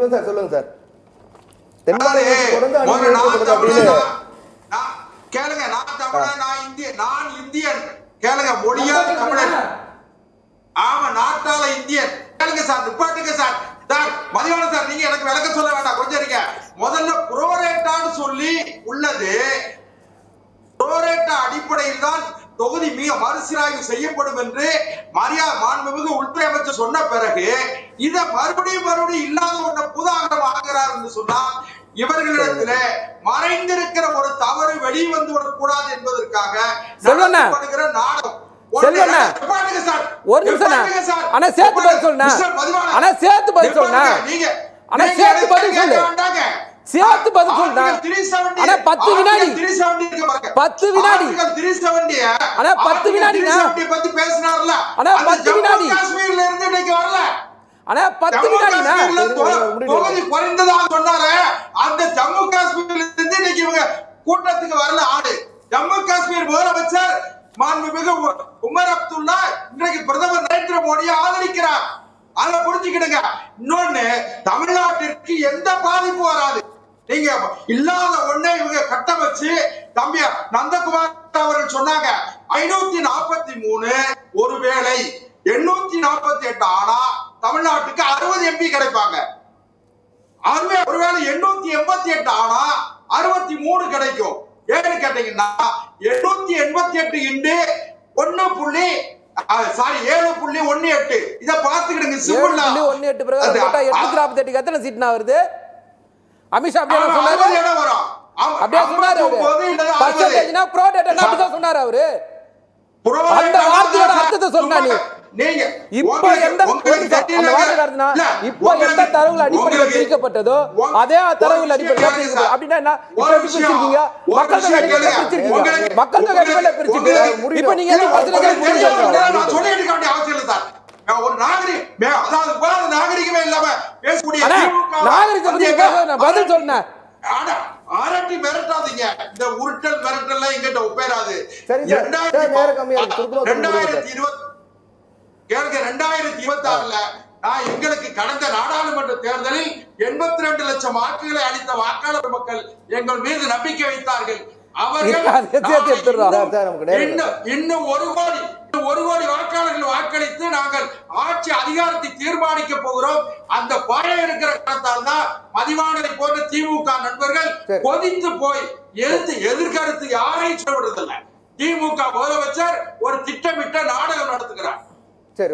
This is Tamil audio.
சொல்லுங்க சார், சொல்லுங்க சார். கேளுங்க, நான் தமிழன், நான் இந்தியன். கேளுங்க, மொழியால் தமிழன். ஆமா, நாட்டால இந்தியன். கேளுங்க சார், நிப்பாட்டுங்க சார். சார் மதிவான சார், நீங்க எனக்கு விளக்க சொல்ல வேண்டாம், கொஞ்சம் இருங்க. முதல்ல புரோரேட்டான்னு சொல்லி உள்ளது, புரோரேட்டா அடிப்படையில் தான் தொகுதி மறுசீராய்வு செய்யப்படும் என்று மாண்புமிகு உள்துறை அமைச்சர் சொன்ன பிறகு இத மறுபடியும் இல்லாத ஒன்றை புதாகரம் ஆகிறார் என்று சொன்னால் இவர்களிடத்துல மறைந்திருக்கிற ஒரு தவறு வெளிவந்து விடக்கூடாது என்பதற்காக நடத்தப்படுகிற நாடகம். ஒரு நிமிஷம் ஆனா சேர்த்து பதில் சொல்லுங்க. ஆனா சேர்த்து பதில் சொல்லுங்க. ஆனா சேர்த்து பதில் சொல்லுங்க. சேர்த்து பதில் சொல்லுங்க. ஆனா 10 வினாடி 10 வினாடி ஆனா 10 வினாடி பத்தி பேசினார்ல. ஆனா 10 வினாடி காஷ்மீர்ல இருந்து இன்னைக்கு வரல. ஆனா 10 வினாடினா தொகுதி குறைந்ததாக சொன்னாரு. அந்த ஜம்மு காஷ்மீர்ல இருந்து இன்னைக்கு இவங்க கூட்டத்துக்கு வரல. ஆடு ஜம்மு காஷ்மீர் முதலமைச்சர் மாண்புமிகு உமர் அப்துல்லா இன்றைக்கு பிரதமர் நரேந்திர மோடியை ஆதரிக்கிறார். அதை புரிஞ்சுக்கிடுங்க. இன்னொன்னு, தமிழ்நாட்டிற்கு எந்த பாதிப்பு வராது. நீங்க இல்லாத ஒண்ணை இவங்க கட்டமைச்சு தம்பி நந்தகுமார் அவர்கள் சொன்னாங்க 543 ஒருவேளை 848 ஆனா தமிழ்நாட்டுக்கு 60 எம்பி கிடைப்பாங்க. ஒருவேளை 888 ஆனா 63 கிடைக்கும். ஏன்னு கேட்டீங்கன்னா 888 இன்டு 7.18 இத பாத்துக்கிடுங்க. 7.18 பிரகாரம் போட்டா 848 எத்தனை சீட்னா வருது? அமித்ஷா அப்படியே சொன்னாரு. அப்படியே சொன்னாரு. பர்சன்டேஜ்னா ப்ரோடேட்டா அப்படிதான் சொன்னாரு அவரு. அந்த வார்த்தையோட அர்த்தத்தை சொன்னானே. நீங்க இப்போ எந்த இப்போ எந்த தரவுகள் அடிப்படையில் பிரிக்கப்பட்டதோ அதே தரவுகள் அடிப்படையில் அப்படின்னா என்ன? இப்போ எப்படி பிரிச்சிருக்கீங்க? மக்கள் தொகை அடிப்படையில் பிரிச்சிருக்கீங்க. மக்கள் தொகை அடிப்படையில் பிரிச்சிருக்கீங்க. இப்போ நீங்க என்ன நான் சொல்ல எடுக்க வேண்டிய அவசியம் இல்லை சார். ஒரு நாகரிகமே இல்லாம பேசக்கூடிய நாகரிகம் பதில் சொன்னேன். அரட்டி மிரட்டாதீங்க. இந்த உருட்டல் மிரட்டல் எங்கிட்ட ஒப்பேராது. 2026ல நான் எங்களுக்கு கடந்த நாடாளுமன்ற தேர்தலில் 82 லட்சம் வாக்குகளை அளித்த வாக்காளர் மக்கள் எங்கள் மீது நம்பிக்கை வைத்தார்கள். அவர்கள் இன்னும் 1 கோடி வாக்காளர்கள் வாக்களித்து நாங்கள் ஆட்சி அதிகாரத்தை தீர்மானிக்க போகிறோம். அந்த பயம் இருக்கிற காரணத்தால் தான் மதிவானதை போன்ற திமுக நண்பர்கள் கொதித்து போய் எதிர்கருத்து யாரையும் சொல்வதில்லை. திமுக முதலமைச்சர் ஒரு திட்டமிட்ட நாடகம் நடத்துகிறார்.